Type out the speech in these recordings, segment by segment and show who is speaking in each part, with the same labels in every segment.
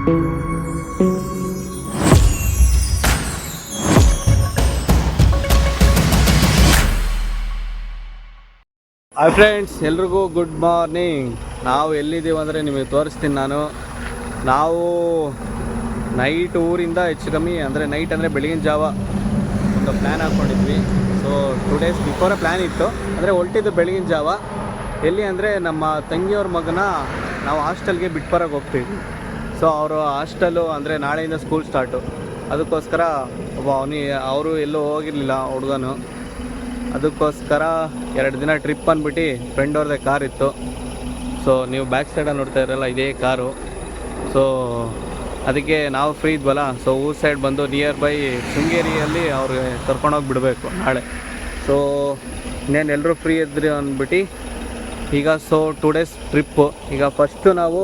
Speaker 1: Hi friends, ಎಲ್ರಿಗೂ good morning. ನಾವು ಎಲ್ಲಿದ್ದೀವಿ ಅಂದರೆ ನಿಮಗೆ ತೋರಿಸ್ತೀನಿ. ನಾವು ನೈಟ್ ಊರಿಂದ ಹೆಚ್ಚು ಕಮ್ಮಿ ಅಂದರೆ ನೈಟ್ ಅಂದರೆ ಬೆಳಗಿನ ಜಾವ ಒಂದು ಪ್ಲ್ಯಾನ್ ಹಾಕ್ಕೊಂಡಿದ್ವಿ. ಸೊ 2 ಡೇಸ್ ಬಿಫೋರೇ ಪ್ಲ್ಯಾನ್ ಇತ್ತು. ಅಂದರೆ ಹೊರಟಿದ್ದು ಬೆಳಗಿನ ಜಾವ. ಎಲ್ಲಿ ಅಂದರೆ ನಮ್ಮ ತಂಗಿಯವ್ರ ಮಗನ ನಾವು ಹಾಸ್ಟೆಲ್ಗೆ ಬಿಟ್ಬರೋಕೆ ಹೋಗ್ತೀವಿ. ಸೊ ಅವರು ಹಾಸ್ಟೆಲು ಅಂದರೆ ನಾಳೆಯಿಂದ ಸ್ಕೂಲ್ ಸ್ಟಾರ್ಟು. ಅದಕ್ಕೋಸ್ಕರ ಅವರು ಎಲ್ಲೂ ಹೋಗಿರಲಿಲ್ಲ ಹುಡುಗನು. ಅದಕ್ಕೋಸ್ಕರ 2 ದಿನ ಟ್ರಿಪ್ ಅಂದ್ಬಿಟ್ಟು ಫ್ರೆಂಡ್ ಅವ್ರದ್ದೇ ಕಾರ್ ಇತ್ತು. ಸೊ ನೀವು ಬ್ಯಾಕ್ ಸೈಡಲ್ಲಿ ನೋಡ್ತಾ ಇರಲ್ಲ, ಇದೇ ಕಾರು. ಸೊ ಅದಕ್ಕೆ ನಾವು ಫ್ರೀ ಇದ್ವಲ್ಲ, ಸೊ ಊರ್ ಸೈಡ್ ಬಂದು ನಿಯರ್ ಬೈ ಶೃಂಗೇರಿಯಲ್ಲಿ ಅವ್ರಿಗೆ ಕರ್ಕೊಂಡೋಗಿ ಬಿಡಬೇಕು ನಾಳೆ. ಸೊ ಇನ್ನೇನು ಎಲ್ಲರೂ ಫ್ರೀ ಇದ್ರಿ ಅಂದ್ಬಿಟ್ಟು ಈಗ 2 ಡೇಸ್ ಟ್ರಿಪ್ಪು. ಈಗ ಫಸ್ಟು ನಾವು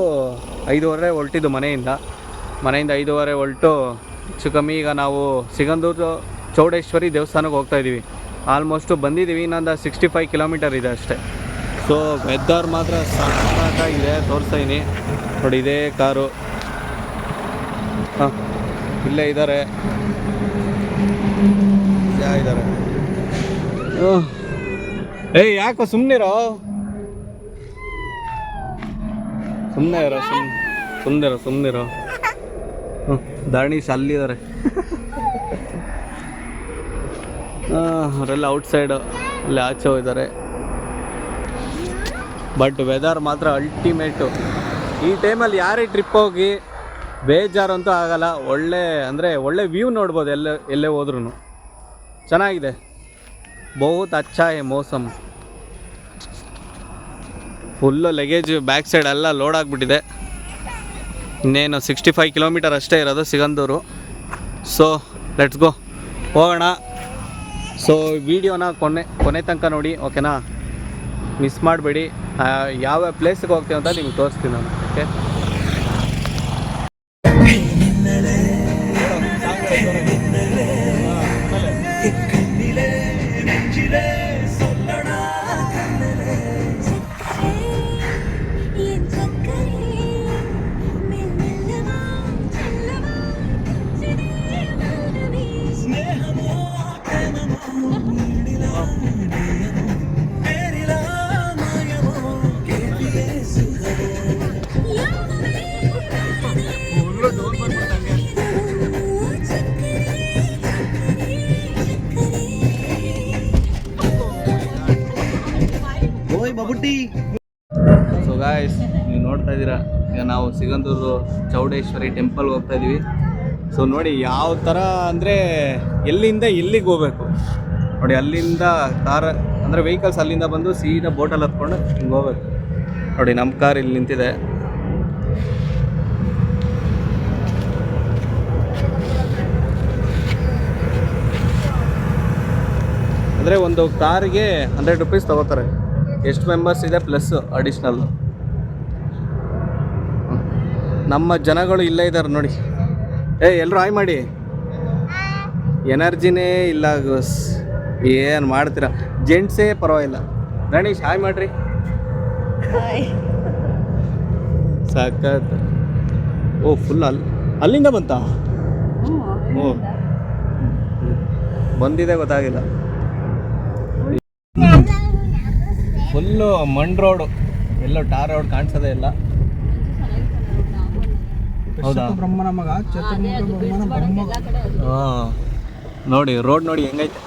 Speaker 1: 5:30 ಹೊರಟಿದ್ದು ಮನೆಯಿಂದ 5:30 ಹೊರಟು ಹೆಚ್ಚು ಕಮ್ಮಿ ಈಗ ನಾವು ಸಿಗಂದೂರು ಚೌಡೇಶ್ವರಿ ದೇವಸ್ಥಾನಕ್ಕೆ ಹೋಗ್ತಾಯಿದ್ದೀವಿ. ಆಲ್ಮೋಸ್ಟು ಬಂದಿದ್ದೀವಿ, ಇನ್ನೊಂದು 65 ಕಿಲೋಮೀಟರ್ ಇದೆ ಅಷ್ಟೇ. ಸೊ ವೆದರ್ ಮಾತ್ರ ಸಾಕಾಗಿದೆ, ತೋರಿಸ್ತಾಯಿನಿ ನೋಡಿ. ಇದೇ ಕಾರು, ಹಾಂ ಇಲ್ಲೇ ಇದ್ದಾರೆ. ಏಯ್ ಯಾಕೋ ಸುಮ್ಮನಿರೋ, ಸುಮ್ಮನಿರೋ. ದಾರ್ಣೀಶ್ ಅಲ್ಲಿದ್ದಾರೆ. ಅವರೆಲ್ಲ ಔಟ್ಸೈಡು ಅಲ್ಲಿ ಆಚೆ ಹೋಗಿದ್ದಾರೆ. ಬಟ್ ವೆದರ್ ಮಾತ್ರ ಅಲ್ಟಿಮೇಟು. ಈ ಟೈಮಲ್ಲಿ ಯಾರೇ ಟ್ರಿಪ್ ಹೋಗಿ ಬೇಜಾರಂತೂ ಆಗಲ್ಲ. ಒಳ್ಳೆ ವ್ಯೂ ನೋಡ್ಬೋದು. ಎಲ್ಲೇ ಹೋದ್ರೂ ಚೆನ್ನಾಗಿದೆ. ಬಹುತ್ ಅಚ್ಚಾ ಹೇ ಮೌಸಮ್. ಫುಲ್ಲು ಲಗೇಜ್ ಬ್ಯಾಕ್ ಸೈಡ್ ಎಲ್ಲ ಲೋಡ್ ಆಗಿಬಿಟ್ಟಿದೆ. ಇನ್ನೇನು 65 ಕಿಲೋಮೀಟರ್ ಅಷ್ಟೇ ಇರೋದು ಸಿಗಂದೂರು. ಸೊ ಲೆಟ್ಸ್ ಗೋ, ಹೋಗೋಣ. ಸೊ ವಿಡಿಯೋನ ಕೊನೆ ತನಕ ನೋಡಿ, ಓಕೆನಾ? ಮಿಸ್ ಮಾಡಬೇಡಿ. ಯಾವ ಪ್ಲೇಸ್ಗೆ ಹೋಗ್ತೀವಿ ಅಂತ ನಿಮ್ಗೆ ತೋರಿಸ್ತೀನಿ ನಾನು. ಓಕೆ, ಸೊ ಗಾಯ್ಸ್, ನೀವು ನೋಡ್ತಾ ಇದ್ದೀರಾ, ಈಗ ನಾವು ಸಿಗಂದೂರು ಚೌಡೇಶ್ವರಿ ಟೆಂಪಲ್ಗೆ ಹೋಗ್ತಾ ಇದ್ದೀವಿ. ಸೊ ನೋಡಿ ಯಾವ ಥರ ಅಂದರೆ ಎಲ್ಲಿಂದ ಎಲ್ಲಿಗೆ ಹೋಗ್ಬೇಕು ನೋಡಿ. ಅಲ್ಲಿಂದ ಕಾರ್ ಅಂದರೆ ವೆಹಿಕಲ್ಸ್ ಅಲ್ಲಿಂದ ಬಂದು ಸೀದಾ ಬೋಟಲ್ಲಿ ಹತ್ಕೊಂಡು ಹಿಂಗೆ ಹೋಗ್ಬೇಕು ನೋಡಿ. ನಮ್ಮ ಕಾರ್ ಇಲ್ಲಿ ನಿಂತಿದೆ. ಅಂದರೆ ಒಂದು ಕಾರಿಗೆ 100 ರೂಪೀಸ್ ತೊಗೋತಾರೆ. ಎಷ್ಟು ಮೆಂಬರ್ಸ್ ಇದೆ ಪ್ಲಸ್ ಅಡಿಷ್ನಲ್ಲು. ನಮ್ಮ ಜನಗಳು ಇಲ್ಲೇ ಇದ್ದಾರೆ ನೋಡಿ. ಎಲ್ಲರೂ ಹಾಯ್ ಮಾಡಿ. ಎನರ್ಜಿನೇ ಇಲ್ಲ ಗೋಸ್, ಏನು ಮಾಡ್ತೀರಾ? ಜೆಂಟ್ಸೇ ಪರವಾಗಿಲ್ಲ. ಗಣೇಶ್ ಹಾಯ್ ಮಾಡ್ರಿ. ಸಾಕತ್. ಓ ಫುಲ್ ಅಲ್ಲಿಂದ ಬಂತಾ? ಓ ಬಂದಿದೆ ಗೊತ್ತಾಗಿಲ್ಲ. ಫುಲ್ಲು ಮಣ್ ರೋಡು, ಎಲ್ಲೋ ಟಾರ್ ರೋಡ್ ಕಾಣಿಸೋದೇ ಇಲ್ಲ. ಹೌದಾ? ಬ್ರಹ್ಮನ ಮಗ ಹಾಂ ನೋಡಿ, ರೋಡ್ ನೋಡಿ ಹೆಂಗೈತೆ.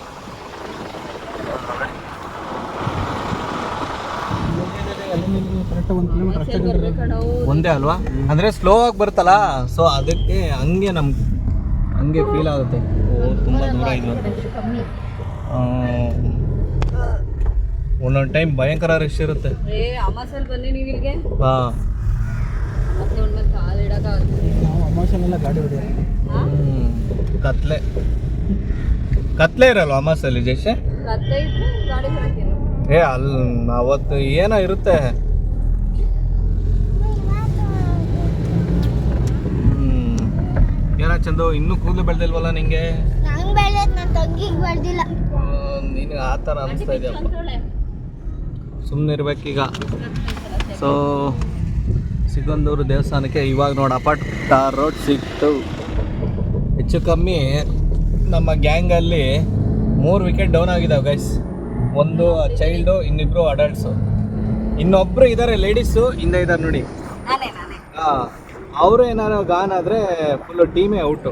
Speaker 1: ಒಂದೇ ಅಲ್ವಾ? ಅಂದರೆ ಸ್ಲೋ ಆಗಿ ಬರುತ್ತಲ್ಲ, ಸೊ ಅದಕ್ಕೆ ಹಂಗೆ ಫೀಲ್ ಆಗುತ್ತೆ. ಓ ತುಂಬ ದೂರ ಇದು. ಒಂದೊಂದು ಟೈಮ್ ಭಯಂಕರ ರಶ್ ಇರುತ್ತೆ. ಹಾಂ ಕತ್ಲೆ ಇರಲ್ವ ಅಮಾಸಲ್ಲಿ ಜೈಶೆ? ಅಲ್ಲಿ ಅವತ್ತು ಏನೋ ಇರುತ್ತೆ. ಏನ ಚಂದು, ಇನ್ನೂ ಕೂದಲು ಬೆಳೆದಿಲ್ವಲ್ಲ ನಿಂಗೆ? ನೀನು ಆ ಥರ ಅನಿಸ್ತಾ ಇದೆಯಪ್ಪ. ಸುಮ್ಮನೆ ಇರ್ಬೇಕೀಗ. ಸೊ ಸಿಗಂದೂರು ದೇವಸ್ಥಾನಕ್ಕೆ ಇವಾಗ ನೋಡಿ ಅಪಾರ್ಟ್ ರೋಡ್ ಸಿಕ್ತು. ಹೆಚ್ಚು ಕಮ್ಮಿ ನಮ್ಮ ಗ್ಯಾಂಗಲ್ಲಿ 3 ವಿಕೆಟ್ ಡೌನ್ ಆಗಿದ್ದಾವೆ ಗೈಸ್. ಒಂದು ಚೈಲ್ಡು, ಇನ್ನಿಬ್ರು ಅಡಲ್ಟ್ಸು, ಇನ್ನೊಬ್ರು ಇದ್ದಾರೆ ಲೇಡೀಸು ಹಿಂದೆ ಇದ್ದಾರೆ ನೋಡಿ. ಹಾಂ, ಅವರು ಏನಾರು ಗಾನ್ ಆದರೆ ಫುಲ್ಲು ಟೀಮೇ ಔಟು.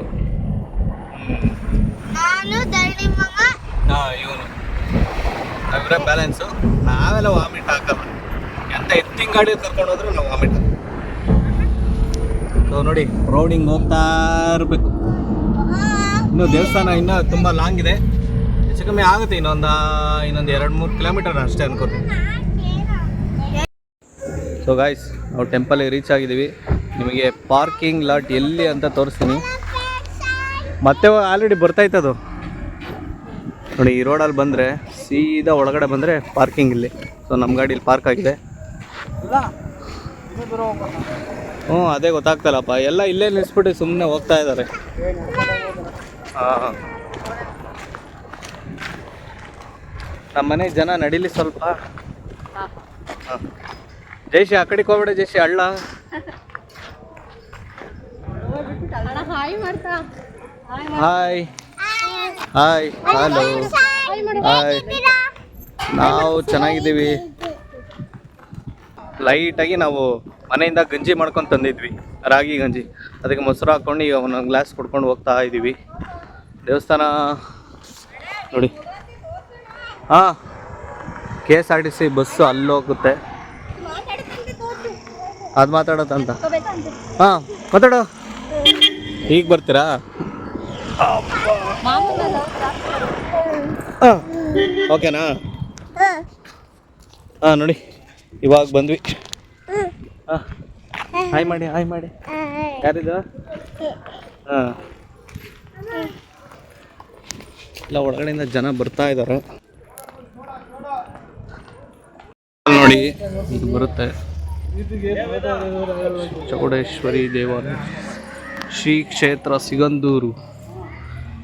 Speaker 1: ಹಾಂ, ಇವನು ಅವರೇ ಬ್ಯಾಲೆನ್ಸು. ನಾವೆಲ್ಲ ವಾಮಿಟ್ ಹಾಕಲ್ಲ, ಎಂತ ಎತ್ತಿನ ಗಾಡಿ ಕರ್ಕೊಂಡು ಹೋದ್ರು ನಾವು ವಾಮಿಟ್. ಸೊ ನೋಡಿ, ರೌಡಿಂಗ್ ಹೋಗ್ತಾ ಇರಬೇಕು. ಇನ್ನು ದೇವಸ್ಥಾನ ಇನ್ನೂ ತುಂಬ ಲಾಂಗ್ ಇದೆ, ಹೆಚ್ಚು ಕಮ್ಮಿ ಆಗುತ್ತೆ. ಇನ್ನೊಂದು 2-3 ಕಿಲೋಮೀಟರ್ ಅಷ್ಟೇ ಅನ್ಕೋತೀನಿ. ಸೊ ಗಾಯ್ಸ್, ನಾವು ಟೆಂಪಲ್ಗೆ ರೀಚ್ ಆಗಿದ್ದೀವಿ. ನಿಮಗೆ ಪಾರ್ಕಿಂಗ್ ಲಾಟ್ ಎಲ್ಲಿ ಅಂತ ತೋರಿಸ್ತೀನಿ. ಮತ್ತೆ ಆಲ್ರೆಡಿ ಬರ್ತಾಯ್ತದು ನೋಡಿ. ಈ ರೋಡಲ್ಲಿ ಬಂದರೆ ಸೀದಾ ಒಳಗಡೆ ಬಂದರೆ ಪಾರ್ಕಿಂಗ್ ಇಲ್ಲಿ. ಸೊ ನಮ್ಮ ಗಾಡಿ ಇಲ್ಲಿ ಪಾರ್ಕ್ ಆಗಿದೆ. ಹ್ಞೂ, ಅದೇ ಗೊತ್ತಾಗ್ತಲ್ಲಪ್ಪ, ಎಲ್ಲ ಇಲ್ಲೇ ನಿಲ್ಲಿಸ್ಬಿಟ್ಟು ಸುಮ್ಮನೆ ಹೋಗ್ತಾ ಇದ್ದಾರೆ. ಹಾಂ, ನಮ್ಮ ಮನೆ ಜನ ನಡೀಲಿ ಸ್ವಲ್ಪ. ಹಾಂ, ಜೈಶಿ ಆ ಕಡೆಗೆ ಹೋಗ್ಬೇಡ ಜೈಶಿ, ಹಳ್ಳ. Hi hi, hello, hi. ನಾವು ಚೆನ್ನಾಗಿದ್ದೀವಿ. ಲೈಟಾಗಿ ನಾವು ಮನೆಯಿಂದ ಗಂಜಿ ಮಾಡ್ಕೊಂಡು ತಂದಿದ್ವಿ, ರಾಗಿ ಗಂಜಿ. ಅದಕ್ಕೆ ಮೊಸರು ಹಾಕ್ಕೊಂಡು ಈಗ ಒಂದೊಂದು ಗ್ಲಾಸ್ ಕುಡ್ಕೊಂಡು ಹೋಗ್ತಾ ಇದ್ದೀವಿ. ದೇವಸ್ಥಾನ ನೋಡಿ. ಹಾಂ, KSRTC ಬಸ್ಸು ಅಲ್ಲೋಗುತ್ತೆ. ಅದು ಮಾತಾಡತ್ತಂತ. ಹಾಂ, ಮಾತಾಡೋ. ಈಗ ಬರ್ತೀರಾ? ಹಾಂ, ಓಕೆನಾ? ಹಾಂ, ನೋಡಿ ಇವಾಗ ಬಂದ್ವಿ. ಹಾಂ, ಹಾಯ್ ಮಾಡಿ, ಹಾಯ್ ಮಾಡಿ. ಯಾರಿದು? ಹಾಂ, ಇಲ್ಲ, ಒಳಗಡೆಯಿಂದ ಜನ ಬರ್ತಾ ಇದ್ದಾರೆ ನೋಡಿ. ಇದು ಬರುತ್ತೆ ಚೌಡೇಶ್ವರಿ ದೇವಾಲಯ, ಶ್ರೀ ಕ್ಷೇತ್ರ ಸಿಗಂದೂರು.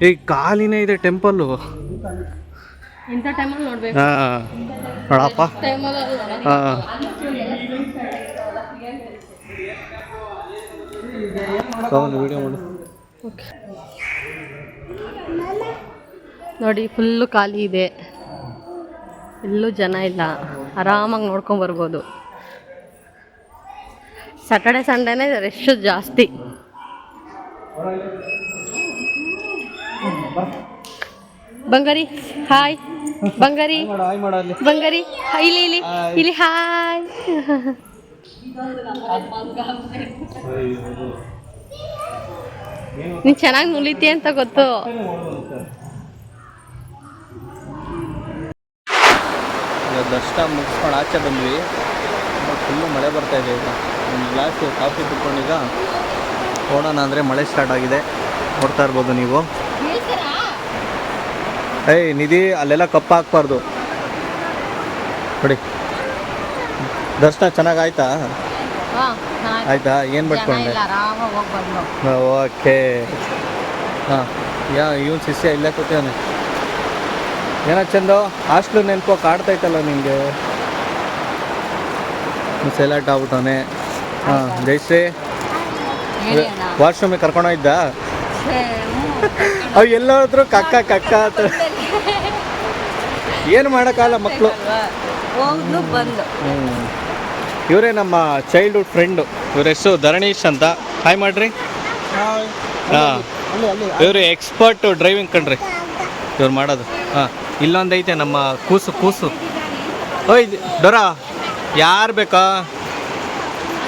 Speaker 1: ಈ ಕಾಲಿನೇ ಇದೆ ಟೆಂಪಲ್ಲು. ಹಾಂ, ನೋಡಪ್ಪ. ಹಾಂ, ವಿಡಿಯೋ ಮಾಡು
Speaker 2: ನೋಡಿ. ಫುಲ್ಲು ಖಾಲಿ ಇದೆ, ಎಲ್ಲೂ ಜನ ಇಲ್ಲ, ಆರಾಮಾಗಿ ನೋಡ್ಕೊಂಡು ಬರ್ಬೋದು. ಸ್ಯಾಟರ್ಡೆ ಸಂಡೇನೇ ರಶ್ ಜಾಸ್ತಿ. ಬಂಗಾರಿ ಹಾಯ್, ಬಂಗಾರಿ ಬಂಗಾರಿ, ಇಲ್ಲಿ ಇಲ್ಲಿ ಇಲ್ಲಿ ಹಾಯ್. ನೀನು ಚೆನ್ನಾಗಿ ನುಲಿತಿ ಅಂತ ಗೊತ್ತು.
Speaker 1: ದರ್ಶನ ಮುಗಿಸ್ಕೊಂಡು ಆಚೆ ಬಂದ್ವಿ. ಫುಲ್ಲು ಮಳೆ ಬರ್ತಾ ಇದೆ. ಈಗ ಒಂದು ಗ್ಲಾಸ್ ಕಾಫಿ ಕುಡ್ಕೊಂಡು ಈಗ ಓಡೋಣ ಅಂದರೆ ಮಳೆ ಸ್ಟಾರ್ಟ್ ಆಗಿದೆ. ನೋಡ್ತಾ ಇರ್ಬೋದು ನೀವು. ಏಯ್ ನಿಧಿ, ಅಲ್ಲೆಲ್ಲ ಕಪ್ಪ ಹಾಕ್ಬಾರ್ದು ನೋಡಿ. ದರ್ಶನ ಚೆನ್ನಾಗಾಯ್ತಾ? ಆಯ್ತಾ? ಏನು ಬಿಟ್ಕೊಂಡೆ? ಓಕೆ. ಹಾಂ, ಇವನು ಶಿಷ್ಯ ಇಲ್ಲೇ ಕೂತವನೆ. ಏನೋ ಚಂದು, ಹಾಸ್ಟ್ಲು ನೆನಪು ಕಾಡ್ತೈತಲ್ಲ ನಿಮಗೆ. ಸೈಲೆಂಟ್ ಆಗ್ಬಿಟ್ಟವನೆ. ಹಾಂ, ಜಯಶ್ರೀ ವಾಶ್ರೂಮಿಗೆ ಕರ್ಕೊಂಡೋಗಿದ್ದ? ಅವು ಎಲ್ಲೋದ್ರು ಕಕ್ಕ ಕಕ್ಕ ಅಂತ. ಏನು ಮಾಡೋಕ್ಕಾಗಲ್ಲ ಮಕ್ಕಳು. ಇವರೇ ನಮ್ಮ ಚೈಲ್ಡ್ಹುಡ್ ಫ್ರೆಂಡು. ಇವ್ರ ಹೆಸರು ಧರಣೀಶ್ ಅಂತ. ಹಾಯ್ ಮಾಡ್ರಿ. ಹಾಂ, ಇವರು ಎಕ್ಸ್ಪರ್ಟ್ ಡ್ರೈವಿಂಗ್ ಕಣ್ರಿ ಇವ್ರು ಮಾಡೋದು. ಹಾಂ, ಇಲ್ಲೊಂದೈತೆ ನಮ್ಮ ಕೂಸು. ಓಯ್ ಡೊರಾ, ಯಾರು ಬೇಕಾ?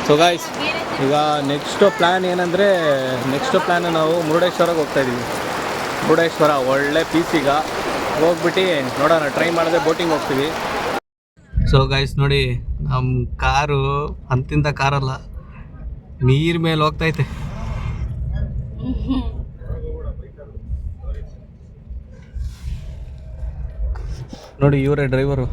Speaker 1: ಸೊ ಗಾಯ್ಸ್, ಈಗ ನೆಕ್ಸ್ಟ್ ಪ್ಲ್ಯಾನ್ ಏನಂದರೆ, ನಾವು ಮುರುಡೇಶ್ವರಕ್ಕೆ ಹೋಗ್ತಾಯಿದ್ದೀವಿ. ಮುರುಡೇಶ್ವರ ಒಳ್ಳೆ ಪೀಸಿಗ ಹೋಗ್ಬಿಟ್ಟು ನೋಡೋಣ, ಟ್ರೈ ಮಾಡಿದ್ರೆ ಬೋಟಿಂಗ್ ಹೋಗ್ತೀವಿ. ಸೊ ಗೈಸ್ ನೋಡಿ, ನಮ್ಮ ಕಾರು ಅಂತಿಂತ ಕಾರಲ್ಲ, ನೀರ್ ಮೇಲೆ ಹೋಗ್ತೈತೆ. ನೋಡಿ ಇವರೇ ಡ್ರೈವರು.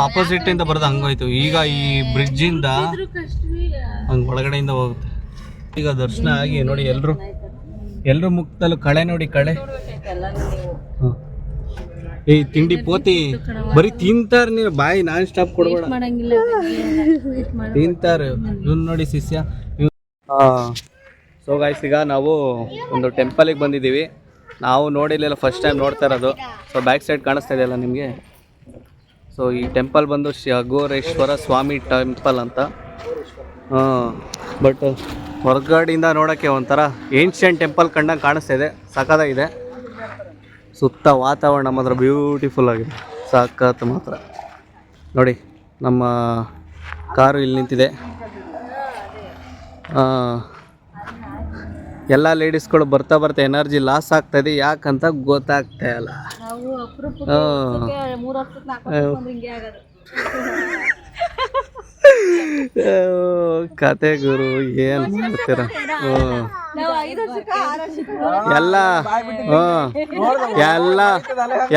Speaker 1: ಆಪೋಸಿಟ್ ಇಂದ ಬರೋದು ಹಂಗೋಯ್ತು. ಈಗ ಈ ಬ್ರಿಡ್ಜ್ ಇಂದ ಹಂಗ ಒಳಗಡೆಯಿಂದ ಹೋಗುತ್ತೆ. ಈಗ ದರ್ಶನ ಆಗಿ ನೋಡಿ, ಎಲ್ರು ಮುಖದಲ್ಲೂ ಕಳೆ ನೋಡಿ, ಕಳೆ. ಏಯ್ ತಿಂಡಿ ಪೋತಿ ಬರೀ ತಿಂತಾರ ನೀನು ಬಾಯಿ ನಾನ್ ಸ್ಟಾಪ್ ಕೊಡ್ಬೇಡ
Speaker 2: ಮಾಡಂಗಿಲ್ಲ
Speaker 1: ತಿಂತಾರ ಇವ್ನು ನೋಡಿ ಶಿಷ್ಯ ಸೊ ಗಾಯ್ಸ್ ಈಗ ನಾವು ಒಂದು ಟೆಂಪಲಿಗೆ ಬಂದಿದ್ದೀವಿ. ನಾವು ನೋಡಿರಲಿಲ್ಲ, ಫಸ್ಟ್ ಟೈಮ್ ನೋಡ್ತಾ ಇರೋದು. ಸೊ ಬ್ಯಾಕ್ ಸೈಡ್ ಕಾಣಿಸ್ತಾ ಇದೆಯಲ್ಲ ನಿಮಗೆ. ಸೊ ಈ ಟೆಂಪಲ್ ಬಂದು ಶ್ರೀ ಅಘೋರೇಶ್ವರ ಸ್ವಾಮಿ ಟೆಂಪಲ್ ಅಂತ. ಬಟ್ ಹೊರಗಡೆಯಿಂದ ನೋಡೋಕ್ಕೆ ಒಂಥರ ಏನ್ಷಿಯಂಟ್ ಟೆಂಪಲ್ ಕಂಡಂಗೆ ಕಾಣಿಸ್ತಾ ಇದೆ, ಸಖತ್ತಾಗಿದೆ. ಸುತ್ತ ವಾತಾವರಣ ಮಾತ್ರ ಬ್ಯೂಟಿಫುಲ್ ಆಗಿದೆ, ಸಖತ್ ಮಾತ್ರ. ನೋಡಿ ನಮ್ಮ ಕಾರು ಇಲ್ಲಿ ನಿಂತಿದೆ. ಎಲ್ಲ ಲೇಡೀಸ್ಗಳು ಬರ್ತಾ ಬರ್ತಾ ಎನರ್ಜಿ ಲಾಸ್ ಆಗ್ತಾಯಿದೆ, ಯಾಕಂತ ಗೊತ್ತಾಗ್ತಾ ಇಲ್ಲ. ಕತೆ ಗುರು ಏನು ಮಾಡ್ತೀರ.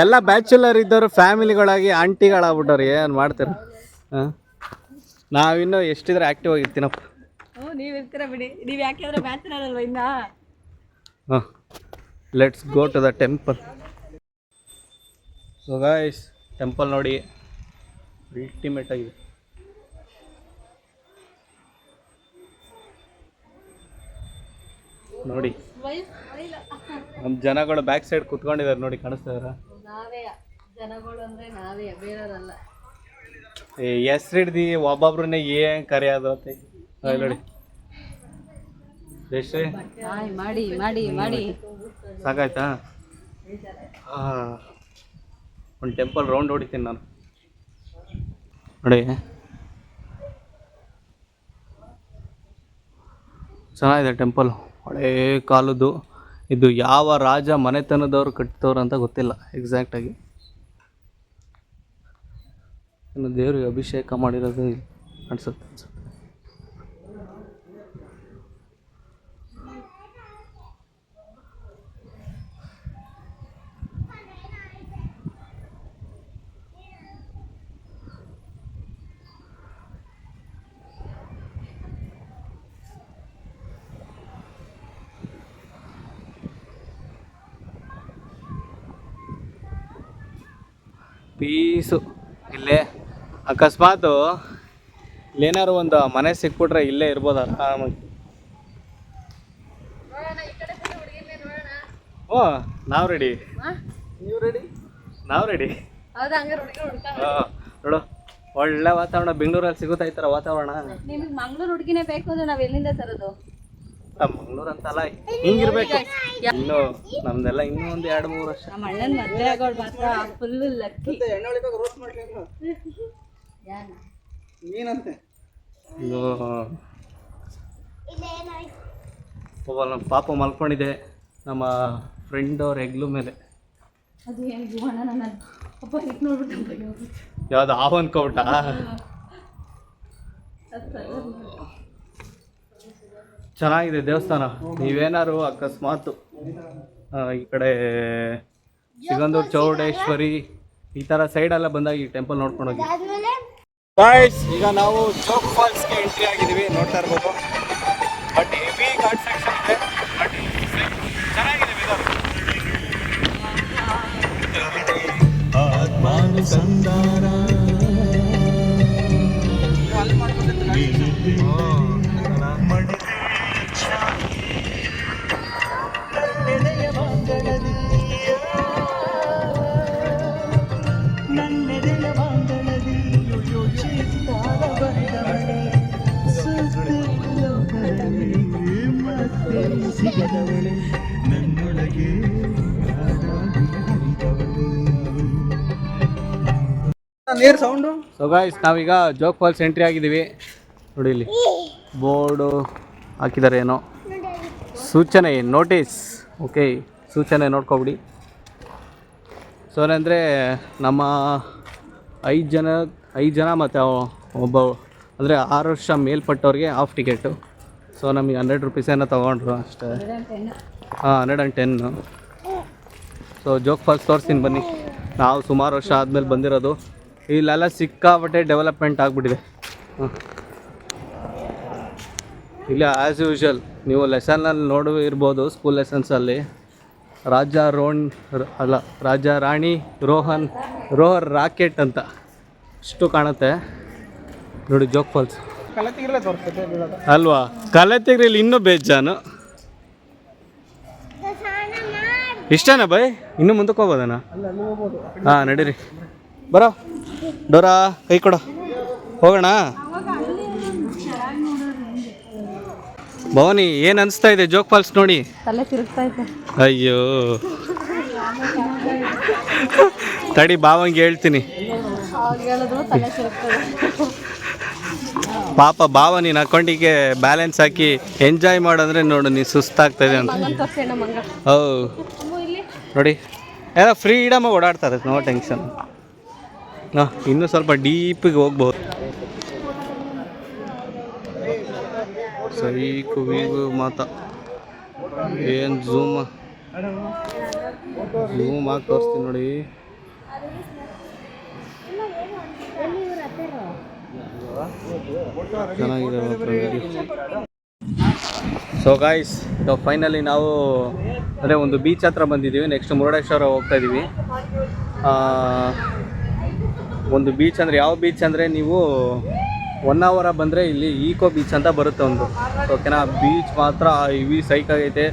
Speaker 1: ಎಲ್ಲ ಬ್ಯಾಚುಲರ್ ಇದ್ದವರು ಫ್ಯಾಮಿಲಿಗಳಾಗಿ ಆಂಟಿಗಳಾಗ್ಬಿಟ್ಟವ್ರು, ಏನು ಮಾಡ್ತೀರ. ನಾವಿನ್ನೂ ಎಷ್ಟಿದ್ರೆ ಆ್ಯಕ್ಟಿವ್ ಆಗಿರ್ತೀನಪ್ಪ. Let's go to the temple. So guys, temple ನೋಡಿ ಅಲ್ಟಿಮೇಟ್ ಆಗಿದೆ. ನೋಡಿ ನಮ್ಮ ಜನಗಳು ಬ್ಯಾಕ್ ಸೈಡ್ ಕುತ್ಕೊಂಡಿದ್ದಾರೆ ನೋಡಿ, ಕಾಣಿಸ್ತಾ ಇದಾರ. ಹೆಸ್ರು ಹಿಡ್ದು ಒಬ್ಬೊಬ್ರನ್ನೇ ಏನ್ ಕರೆಯೋದು ಅಂತ ನೋಡಿ. ಮಾಡಿ ಸಾಕಾಯ್ತಾ? ಒಂದು ಟೆಂಪಲ್ ರೌಂಡ್ ಹೊಡಿತೀನಿ ನಾನು ನೋಡಿ. ಚೆನ್ನಾಗಿದೆ ಟೆಂಪಲ್, ಹಳೇ ಕಾಲದ್ದು. ಇದು ಯಾವ ರಾಜ ಮನೆತನದವ್ರು ಕಟ್ತವ್ರು ಅಂತ ಗೊತ್ತಿಲ್ಲ ಎಕ್ಸಾಕ್ಟಾಗಿ. ಇನ್ನು ದೇವ್ರಿಗೆ ಅಭಿಷೇಕ ಮಾಡಿರೋದು ಅನ್ಸುತ್ತೆ. ಪೀಸು. ಇಲ್ಲೇ ಅಕಸ್ಮಾತು ಇಲ್ಲೇನಾದ್ರು ಒಂದು ಮನೆ ಸಿಕ್ಬಿಟ್ರೆ ಇಲ್ಲೇ ಇರ್ಬೋದು ಆರಾಮಾಗಿ. ಓ ನಾವು ರೆಡಿ, ನೀವು ರೆಡಿ, ನಾವು ರೆಡಿ. ನೋಡು ಒಳ್ಳೆ ವಾತಾವರಣ. ಬೆಂಗಳೂರಲ್ಲಿ ಸಿಗುತ್ತಾ ಈ ಥರ ವಾತಾವರಣ?
Speaker 2: ನಿಮಗೆ ಮಂಗಳೂರು ಹುಡುಗಿನೇ ಬೇಕು ಅಂದ್ರೆ ನಾವು ಎಲ್ಲಿಂದ ತರೋದು?
Speaker 1: ಮಂಗಳೂರು ಅಂತಲ್ಲ, ಹಿಂಗಿರ್ಬೇಕು. ಇನ್ನು ನಮ್ದೆಲ್ಲ ಇನ್ನೂ ಒಂದು 2-3 ವರ್ಷ.
Speaker 2: ನಮ್ಮ ಅಣ್ಣನ ಮದುವೆ ಆಗೋಳು ಮಾತ್ರ ಫುಲ್ ಲಕ್ಕಿ. ನಮ್ಮ ಪಾಪ ಮಲ್ಕೊಂಡಿದೆ ನಮ್ಮ ಫ್ರೆಂಡ್ ಅವ್ರ ಹೆಗ್ಲು ಮೇಲೆ. ಯಾವ್ದು ಹಾವು ಅನ್ಕೊಬಿಟ್ಟ? ಚೆನ್ನಾಗಿದೆ ದೇವಸ್ಥಾನ. ನೀವೇನಾದ್ರು ಅಕಸ್ಮಾತ್ ಈ ಕಡೆ ಸಿಗಂದೂರು ಚೌಡೇಶ್ವರಿ ಈ ಥರ ಸೈಡೆಲ್ಲ ಬಂದಾಗ ಈ ಟೆಂಪಲ್ ನೋಡ್ಕೊಂಡು ಹೋಗಿ. ಈಗ ನಾವು ಜೋಗ್ ಫಾಲ್ಸ್ಗೆ ಎಂಟ್ರಿ ಆಗಿದ್ದೀವಿ, ನೋಡ್ತಾ ಇರ್ಬೋದು. ಬಟ್ ಹೆವಿ ಘಾಟ್ ಸೆಕ್ಷನ್ ಇದೆ, ಬಟ್ ಚೆನ್ನಾಗಿದೆ ವೆದರ್. ಸೊ ಗೈಸ್, ನಾವೀಗ ಜೋಗ್ ಫಾಲ್ಸ್ ಎಂಟ್ರಿ ಆಗಿದ್ದೀವಿ. ನೋಡಿ ಇಲ್ಲಿ ಬೋರ್ಡು ಹಾಕಿದ್ದಾರೆ, ಏನೋ ಸೂಚನೆ, ನೋಟಿಸ್. ಓಕೆ, ಸೂಚನೆ ನೋಡ್ಕೊಬಿಡಿ. ಸೊ ಏನಂದರೆ ನಮ್ಮ 5 ಜನ ಮತ್ತು ಒಬ್ಬ ಅಂದರೆ 6 ವರ್ಷ ಮೇಲ್ಪಟ್ಟವ್ರಿಗೆ ಹಾಫ್ ಟಿಕೆಟು. ಸೊ ನಮಗೆ 100 ರೂಪೀಸ್ ಏನೋ ತೊಗೊಂಡ್ರು ಅಷ್ಟೇ. 110. ಸೊ ಜೋಗ್ ಫಾಲ್ಸ್ ತೋರಿಸ್ತೀನಿ ಬನ್ನಿ. ನಾವು ಸುಮಾರು ವರ್ಷ ಆದಮೇಲೆ ಬಂದಿರೋದು. ಇಲ್ಲೆಲ್ಲ ಸಿಕ್ಕಾಪಟ್ಟೆ ಡೆವಲಪ್ಮೆಂಟ್ ಆಗಿಬಿಟ್ಟಿದೆ. ಇಲ್ಲ ಆ್ಯಸ್ ಯೂಶುವಲ್ ನೀವು ಲೆಸನ್ನಲ್ಲಿ ಇರ್ಬೋದು, ಸ್ಕೂಲ್ ಲೆಸನ್ಸಲ್ಲಿ
Speaker 1: ರಾಜ ರಾಣಿ ರೋಹರ್ ರಾಕೆಟ್ ಅಂತ ಇಷ್ಟು ಕಾಣುತ್ತೆ ನೋಡಿ. ಜೋಗ್ ಫಾಲ್ಸ್ ಅಲ್ವಾ, ಕಲೆತಿಗ್ರಲ್ಲಿ ಇನ್ನೂ ಬೇಜಾನು. ಇಷ್ಟನಾ ಬೈ? ಇನ್ನೂ ಮುಂದಕ್ಕೆ ಹೋಗೋದನಾ? ಹಾಂ ನಡೀರಿ, ಬರೋ ಡೋರಾ ಕೈ ಕೊಡ, ಹೋಗೋಣ. ಭವಾನಿ ಏನು ಅನಿಸ್ತಾ ಇದೆ ಜೋಗ್ ಫಾಲ್ಸ್ ನೋಡಿ?
Speaker 3: ತಲೆ ತಿರುಗ್ತಾ ಇದೆ.
Speaker 1: ಅಯ್ಯೋ ತಡಿ ಬಾವಂಗೆ ಹೇಳ್ತೀನಿ. ಪಾಪ ಬಾವ ನೀನು ಅಕೌಂಟಿಗೆ ಬ್ಯಾಲೆನ್ಸ್ ಹಾಕಿ ಎಂಜಾಯ್ ಮಾಡಂದ್ರೆ ನೋಡು ನೀನು ಸುಸ್ತಾಗ್ತಾ ಇದೆ ಅಂತ. ಹೌ ನೋಡಿ ಎಲ್ಲ ಫ್ರೀಡಮ್ ಓಡಾಡ್ತಾರೆ, ನೋ ಟೆನ್ಷನ್. ಇನ್ನೂ ಸ್ವಲ್ಪ ಡೀಪಿಗೆ ಹೋಗ್ಬೋದು. ಸರಿ ಕುವಿಗೂ ಮಾತಾ ಏನು ಝೂಮ್ ಆಗಿ ತೋರಿಸ್ತೀನಿ ನೋಡಿ. ಚೆನ್ನಾಗಿದೆ ಸೊ ಗಾಯ್ಸ್, ಫೈನಲಿ ನಾವು ಅದೇ ಒಂದು ಬೀಚ್ ಹತ್ರ ಬಂದಿದ್ದೀವಿ. ನೆಕ್ಸ್ಟ್ ಮುರುಡೇಶ್ವರ ಹೋಗ್ತಾ ಇದ್ದೀವಿ. ಒಂದು ಬೀಚ್ ಅಂದರೆ ಯಾವ ಬೀಚ್ ಅಂದರೆ, ನೀವು 1 hour ಬಂದರೆ ಇಲ್ಲಿ ಈಕೋ ಬೀಚ್ ಅಂತ ಬರುತ್ತೆ ಒಂದು. ಓಕೆನಾ, ಬೀಚ್ ಮಾತ್ರ ಇವಿ ಸೈಕ್ ಆಗೈತೆ.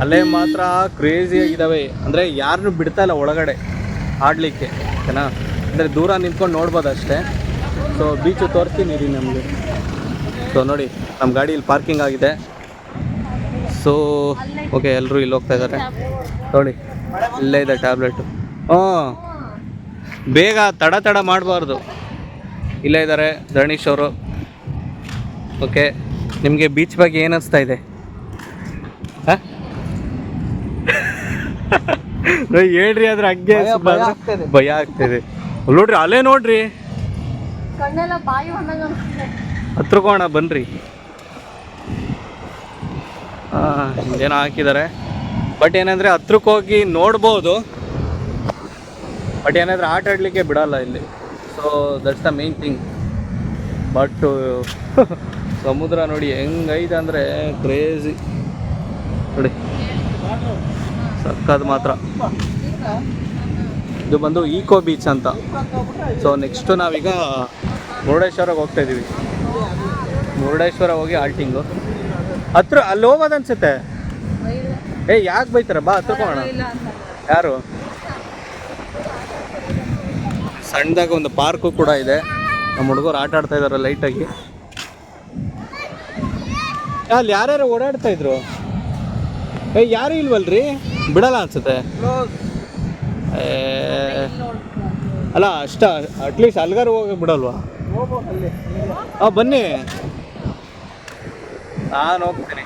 Speaker 1: ಅಲೆ ಮಾತ್ರ ಕ್ರೇಜಿ ಆಗಿದ್ದಾವೆ, ಅಂದರೆ ಯಾರನ್ನೂ ಬಿಡ್ತಾ ಇಲ್ಲ ಒಳಗಡೆ ಆಡಲಿಕ್ಕೆ. ಓಕೆನಾ, ಅಂದರೆ ದೂರ ನಿಂತ್ಕೊಂಡು ನೋಡ್ಬೋದು ಅಷ್ಟೇ. ಸೊ ಬೀಚು ತೋರಿಸ್ತೀನಿ ರೀ ನಮಗೆ. ಸೊ ನೋಡಿ, ನಮ್ಮ ಗಾಡಿ ಇಲ್ಲಿ ಪಾರ್ಕಿಂಗ್ ಆಗಿದೆ. ಸೊ ಓಕೆ, ಎಲ್ಲರೂ ಇಲ್ಲಿ ಹೋಗ್ತಾ ಇದ್ದಾರೆ ನೋಡಿ. ಇಲ್ಲೇ ಇದೆ ಟ್ಯಾಬ್ಲೆಟು. ಬೇಗ ತಡ ಮಾಡಬಾರ್ದು. ಇಲ್ಲೇ ಇದ್ದಾರೆ ಧರಣೀಶ್ ಅವರು. ಓಕೆ, ನಿಮಗೆ ಬೀಚ್ ಬಗ್ಗೆ ಏನು ಅನಿಸ್ತಾ ಇದೆ? ಹೇಳ್ರಿ, ಅದ್ರ ಹಂಗೆ ಭಯ ಆಗ್ತಿದೆ. ನೋಡ್ರಿ ಅಲ್ಲೇ ನೋಡ್ರಿ, ಹತ್ರಕೋಣ ಬನ್ರಿ. ಏನೋ ಹಾಕಿದ್ದಾರೆ, ಬಟ್ ಏನಂದರೆ ಹತ್ರಕ್ಕೆ ಹೋಗಿ ನೋಡ್ಬೋದು, ಬಟ್ ಏನಾದರೆ ಆಟ ಆಡಲಿಕ್ಕೆ ಬಿಡಲ್ಲ ಇಲ್ಲಿ. So that's the main thing. But ಸಮುದ್ರ ನೋಡಿ ಹೆಂಗೈತೆ ಅಂದರೆ ಕ್ರೇಜಿ ನೋಡಿ, ಸಕ್ಕದು ಮಾತ್ರ. ಇದು ಬಂದು ಈಕೋ ಬೀಚ್ ಅಂತ. ಸೊ ನೆಕ್ಸ್ಟು ನಾವೀಗ ಮುರುಡೇಶ್ವರಕ್ಕೆ ಹೋಗ್ತಾ ಇದ್ದೀವಿ. ಮುರುಡೇಶ್ವರ ಹೋಗಿ ಆಲ್ಟಿಂಗು ಹತ್ರ ಅಲ್ಲಿ ಹೋಗೋದು ಅನ್ಸುತ್ತೆ. ಯಾಕೆ ಬೈತಾರೆ, ಬಾ ಹತ್ರಕ್ಕೆ ಹೋಗೋಣ. ಯಾರು? ಸಣ್ಣದಾಗ ಒಂದು ಪಾರ್ಕು ಕೂಡ ಇದೆ. ನಮ್ಮ ಹುಡುಗರು ಆಟ ಆಡ್ತಾ ಇದ್ದಾರೆ ಲೈಟಾಗಿ. ಅಲ್ಲಿ ಯಾರ್ಯಾರು ಓಡಾಡ್ತಾ ಇದ್ರು? ಯಾರು ಇಲ್ವಲ್ರಿ, ಬಿಡಲ್ಲ ಅನ್ಸುತ್ತೆ. ಅಲ್ಲ ಅಷ್ಟ ಅಟ್ಲೀಸ್ಟ್ ಅಲ್ಗಾರು ಹೋಗಿ ಬಿಡಲ್ವಾ? ಬನ್ನಿ, ನಾನು ಹೋಗ್ತೀನಿ.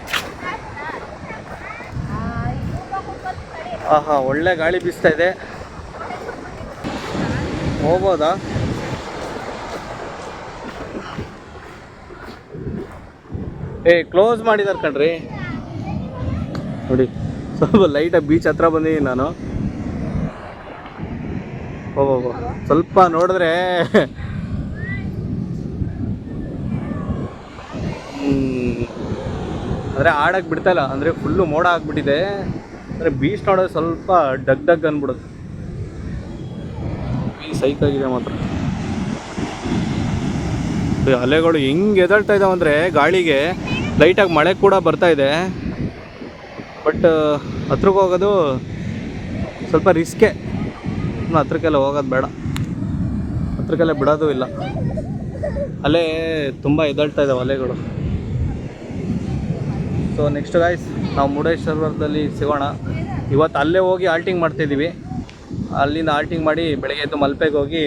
Speaker 1: ಒಳ್ಳೆ ಗಾಳಿ ಬೀಸ್ತಾ ಇದೆ, ಹೋಗ್ಬೋದಾ? ಕ್ಲೋಸ್ ಮಾಡಿದಾರೆ ಕಣ್ರಿ ನೋಡಿ. ಸ್ವಲ್ಪ ಲೈಟಾಗಿ ಬೀಚ್ ಹತ್ರ ಬಂದಿದ್ದೀನಿ ನಾನು. ಸ್ವಲ್ಪ ನೋಡಿದ್ರೆ ಅಂದರೆ ಆಡಕ್ಕೆ ಬಿಡ್ತಾ ಇಲ್ಲ, ಅಂದರೆ ಫುಲ್ಲು ಮೋಡ ಆಗಿಬಿಟ್ಟಿದೆ. ಅಂದರೆ ಬೀಚ್ ನೋಡೋದು ಸ್ವಲ್ಪ ಡಗ್ ಅಂದ್ಬಿಡುತ್ತೆ. ಸೈಕ್ ಆಗಿದೆ ಮಾತ್ರ. ಅಲೆಗಳು ಹೆಂಗೆ ಎದಳ್ತಾ ಇದ್ದಾವೆ ಅಂದರೆ ಗಾಳಿಗೆ. ಲೈಟಾಗಿ ಮಳೆ ಕೂಡ ಬರ್ತಾ ಇದೆ, ಬಟ್ ಹತ್ರಕ್ಕೆ ಹೋಗೋದು ಸ್ವಲ್ಪ ರಿಸ್ಕೆ. ಇನ್ನು ಹತ್ರಕ್ಕೆಲ್ಲ ಹೋಗೋದು ಬೇಡ, ಹತ್ರಕ್ಕೆಲ್ಲ ಬಿಡೋದು ಇಲ್ಲ. ಅಲೆ ತುಂಬ ಎದಳ್ತಾ ಇದ್ದಾವೆ ಅಲೆಗಳು. ಸೊ ನೆಕ್ಸ್ಟ್ ಗಾಯ್ಸ್, ನಾವು ಮುರುಡೇಶ್ವರದಲ್ಲಿ ಸಿಗೋಣ. ಇವತ್ತು ಅಲ್ಲೇ ಹೋಗಿ ಆಲ್ಟಿಂಗ್ ಮಾಡ್ತಾಯಿದ್ದೀವಿ. ಅಲ್ಲಿಂದ ಆಲ್ಟಿಂಗ್ ಮಾಡಿ ಬೆಳಗ್ಗೆ ಎದ್ದು ಮಲ್ಪೆಗೆ ಹೋಗಿ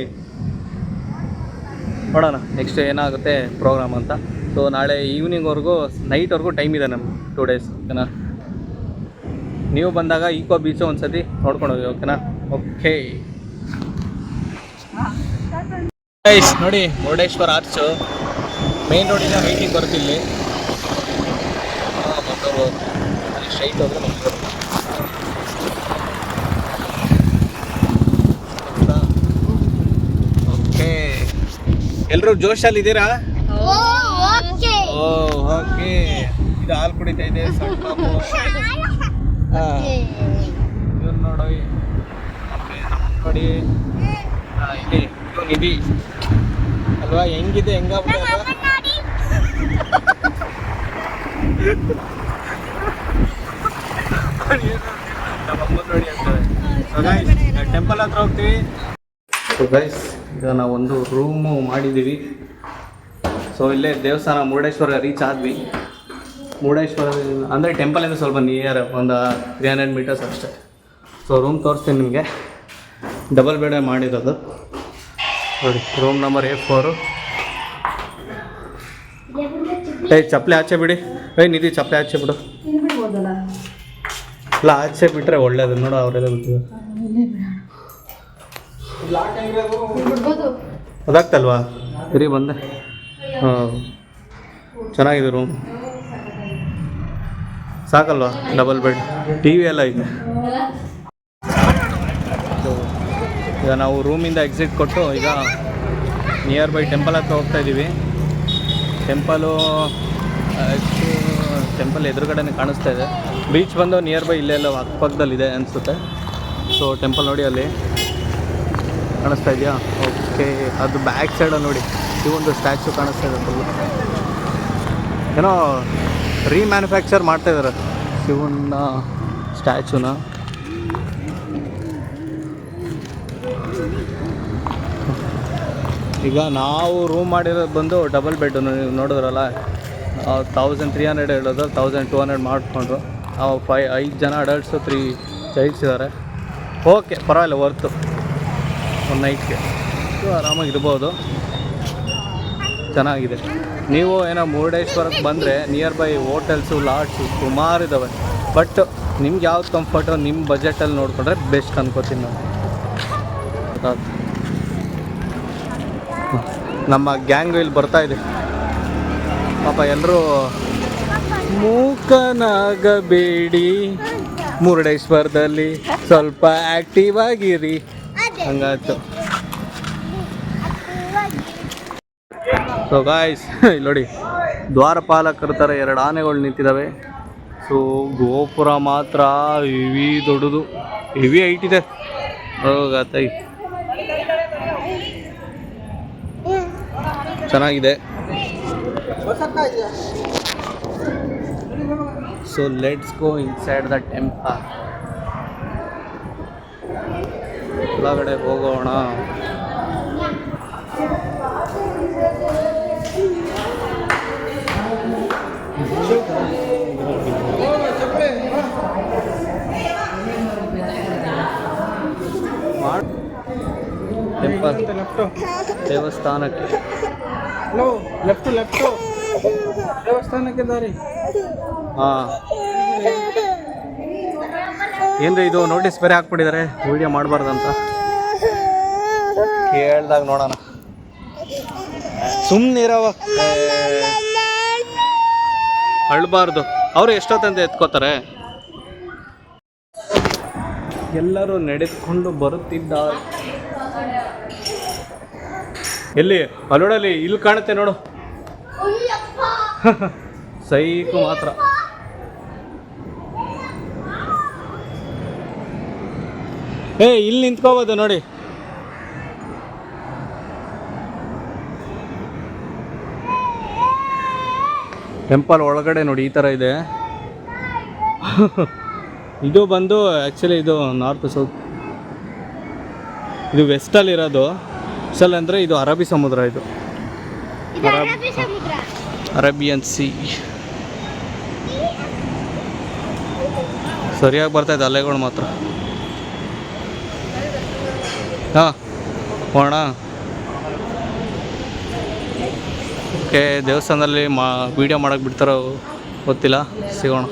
Speaker 1: ನೋಡೋಣ ನೆಕ್ಸ್ಟ್ ಏನಾಗುತ್ತೆ ಪ್ರೋಗ್ರಾಮ್ ಅಂತ. ಸೊ ನಾಳೆ ಈವ್ನಿಂಗ್ವರೆಗೂ ನೈಟ್ವರೆಗೂ ಟೈಮ್ ಇದೆ ನಮ್ಗೆ, 2 days. ಓಕೆನಾ, ನೀವು ಬಂದಾಗ ಈಕೋ ಬೀಚು ಒಂದು ಸತಿ ನೋಡ್ಕೊಂಡು ಹೋಗಿ. ಓಕೆನಾ? ಓಕೆ ಗೈಸ್, ನೋಡಿ ಮುರುಡೇಶ್ವರ ಆರ್ಚು ಮೇನ್ ರೋಡಿಂದ ಮೀಟಿಂಗ್ ಬರ್ತಿಲ್ಲಿ. ಅಲ್ಲಿ ಸ್ಟ್ರೈಟ್ ಹೋದ್ರೆ ನಮಗೆ ಓಕೆ. ಎಲ್ಲರೂ ಜೋಶಲ್ಲಿ ಇದ್ದೀರಾ? ಓಕೆ. ಇದು ಹಾಲು ಕುಡಿತಾ ಇದೆ ಸಣ್ಣ ಪಾಪು. ನೋಡಿ ಇಲ್ಲಿ ಇದು ನಿಧಿ ಅಲ್ವಾ, ಹೆಂಗಿದೆ ಹೆಂಗಾಗ್ಬಿಟ್ಟೆ ಅಲ್ವಾ? ನಮ್ಮ ಅಮ್ಮ ನೋಡಿ ಅಂತಾರೆ. ಟೆಂಪಲ್ ಹತ್ರ ಹೋಗ್ತೀವಿ. ಗೈಸ್ ಈಗ ನಾವೊಂದು ರೂಮು ಮಾಡಿದ್ದೀವಿ. ಸೊ ಇಲ್ಲೇ ದೇವಸ್ಥಾನ ಮುರುಡೇಶ್ವರ ರೀಚ್ ಆದ್ವಿ. ಮುರುಡೇಶ್ವರ ಅಂದರೆ ಟೆಂಪಲಿಂದ ಸ್ವಲ್ಪ ನಿಯರ್, ಒಂದು 300 ಮೀಟರ್ಸ್ ಅಷ್ಟೇ. ಸೊ ರೂಮ್ ತೋರಿಸ್ತೀನಿ ನಿಮಗೆ. ಡಬಲ್ ಬೆಡ್ ಮಾಡಿರೋದು ನೋಡಿ. Room number A4. ಚಪ್ಪಲಿ ಆಚೆ ಬಿಡಿ. ನಿಧಿ ಚಪ್ಪಲಿ ಆಚೆ ಬಿಡು. ಇಲ್ಲ ಆಚೆ ಬಿಟ್ಟರೆ ಒಳ್ಳೇದು ನೋಡು, ಅವರೆಲ್ಲ ಗೊತ್ತಿದೆ. ಅದಾಗ್ತಲ್ವಾ? ಸರಿ ಬಂದೆ. ಹಾಂ ಚೆನ್ನಾಗಿದೆ ರೂಮ್, ಸಾಕಲ್ವಾ? ಡಬಲ್ ಬೆಡ್, ಟಿ ವಿ ಎಲ್ಲ ಇದೆ. ಈಗ ನಾವು ರೂಮಿಂದ ಎಕ್ಸಿಟ್ ಕೊಟ್ಟು ಈಗ ನಿಯರ್ ಬೈ ಟೆಂಪಲ್ ಹತ್ರ ಹೋಗ್ತಾ ಇದ್ದೀವಿ. ಟೆಂಪಲ್ ಎದುರುಗಡೆನೇ ಕಾಣಿಸ್ತಾ ಇದೆ. ಬೀಚ್ ಬಂದು ನಿಯರ್ ಬೈ ಇಲ್ಲೆಲ್ಲ ಅಕ್ಕಪಕ್ಕದಲ್ಲಿದೆ ಅನಿಸುತ್ತೆ. ಸೊ ಟೆಂಪಲ್ ನೋಡಿ ಅಲ್ಲಿ ಕಾಣಿಸ್ತಾ ಇದೆಯಾ? ಓಕೆ, ಅದು ಬ್ಯಾಕ್ ಸೈಡಲ್ಲಿ ನೋಡಿ ಶಿವೊಂದು ಸ್ಟ್ಯಾಚು ಕಾಣಿಸ್ತಾ ಇದೆ. ಫುಲ್ಲು ಏನೋ ರೀಮ್ಯಾನುಫ್ಯಾಕ್ಚರ್ ಮಾಡ್ತಾಯಿದ್ದಾರೆ ಶಿವನ ಸ್ಟ್ಯಾಚುನ. ಈಗ ನಾವು ರೂಮ್ ಮಾಡಿರೋದು ಬಂದು ಡಬಲ್ ಬೆಡ್. ನೀವು ನೋಡಿದ್ರಲ್ಲ, 1300 ಹೇಳೋದು, 1200 ಮಾಡಿಕೊಂಡ್ರು. 5 ಜನ ಅಡಲ್ಟ್ಸು, 3 ಚೈಲ್ಡ್ಸ್ ಇದ್ದಾರೆ. ಓಕೆ, ಪರವಾಗಿಲ್ಲ, ವರ್ತು ಒಂದು ನೈಟ್ಗೆ. ಆರಾಮಾಗಿರ್ಬೋದು, ಚೆನ್ನಾಗಿದೆ. ನೀವು ಏನೋ ಮುರುಡೇಶ್ವರಕ್ಕೆ ಬಂದರೆ ನಿಯರ್ ಬೈ ಹೋಟೆಲ್ಸು, ಲಾಡ್ಸು ಸುಮಾರು ಇದ್ದಾವೆ. ಬಟ್ ನಿಮ್ಗೆ ಯಾವ್ದು ಕಂಫರ್ಟು ನಿಮ್ಮ ಬಜೆಟಲ್ಲಿ ನೋಡಿಕೊಂಡ್ರೆ ಬೆಸ್ಟ್ ಅನ್ಕೋತೀನಿ ನಾನು. ನಮ್ಮ ಗ್ಯಾಂಗು ಇಲ್ಲಿ ಬರ್ತಾಯಿದೆ. ಪಾಪ ಎಲ್ಲರೂ ಮೂಕನಾಗಬೇಡಿ, ಮುರುಡೇಶ್ವರದಲ್ಲಿ ಸ್ವಲ್ಪ ಆ್ಯಕ್ಟಿವ್ ಆಗಿರಿ ಹಂಗಾಯ್ತು. ಸೊ ಗಾಯ್ಸ್ ಇಲ್ಲಿ ನೋಡಿ, ದ್ವಾರಪಾಲಕರ ಥರ 2 ಆನೆಗಳು ನಿಂತಿದ್ದಾವೆ. ಸೊ ಗೋಪುರ ಮಾತ್ರ ಹೆವಿ ದೊಡ್ಡದು, ಹೆವಿ ಹೈಟ್ ಇದೆ. ಹೋಗತ್ತೈ ಚೆನ್ನಾಗಿದೆ. So let's go inside the temple. ಒಳಗಡೆ ಹೋಗೋಣ. ಟೆಂಪಲ್ ದೇವಸ್ಥಾನಕ್ಕೆ ಲೆಫ್ಟ್ ದೇವಸ್ಥಾನಕ್ಕೆ ದಾರಿ. ಹಾಂ, ಏನ್ರಿ ಇದು ನೋಟಿಸ್ ಬೇರೆ ಹಾಕ್ಬಿಟ್ಟಿದ್ದಾರೆ, ವಿಡಿಯೋ ಮಾಡಬಾರ್ದಂತ. ಹೇಳ್ದಾಗ ನೋಡೋಣ, ಸುಮ್ಮನಿರವ, ಅಳ್ಬಾರ್ದು. ಅವರು ಎಷ್ಟೊತ್ತಂತ ಎತ್ಕೋತಾರೆ. ಎಲ್ಲರೂ ನಡೆದುಕೊಂಡು ಬರುತ್ತಿದ್ದಾರೆ. ಎಲ್ಲಿ ಅಲ್ಲೋಡಲ್ಲಿ ಇಲ್ಲಿ ಕಾಣುತ್ತೆ ನೋಡು, ಸೈಕು ಮಾತ್ರ. ಇಲ್ಲಿ ನಿಂತ್ಕೋಬೋದು ನೋಡಿ. ಟೆಂಪಲ್ ಒಳಗಡೆ ನೋಡಿ ಈ ಥರ ಇದೆ. ಇದು ಬಂದು ಆ್ಯಕ್ಚುಲಿ ಇದು ನಾರ್ತ್ ಸೌತ್, ಇದು ವೆಸ್ಟಲ್ಲಿರೋದು. ವೆಸ್ಟಲ್ ಅಂದರೆ ಇದು ಅರಬ್ಬಿ ಸಮುದ್ರ, ಇದು ಅರೇಬಿಯನ್ ಸಿ. ಸರಿಯಾಗಿ ಬರ್ತಾಯಿದೆ ಅಲೆಗಳು ಮಾತ್ರ. ಹಾಂ ಹೋಗೋಣ. ಓಕೆ, ದೇವಸ್ಥಾನದಲ್ಲಿ ವೀಡಿಯೋ ಮಾಡೋಕ್ಕೆ ಬಿಡ್ತಾರೋ ಗೊತ್ತಿಲ್ಲ, ಸಿಗೋಣ.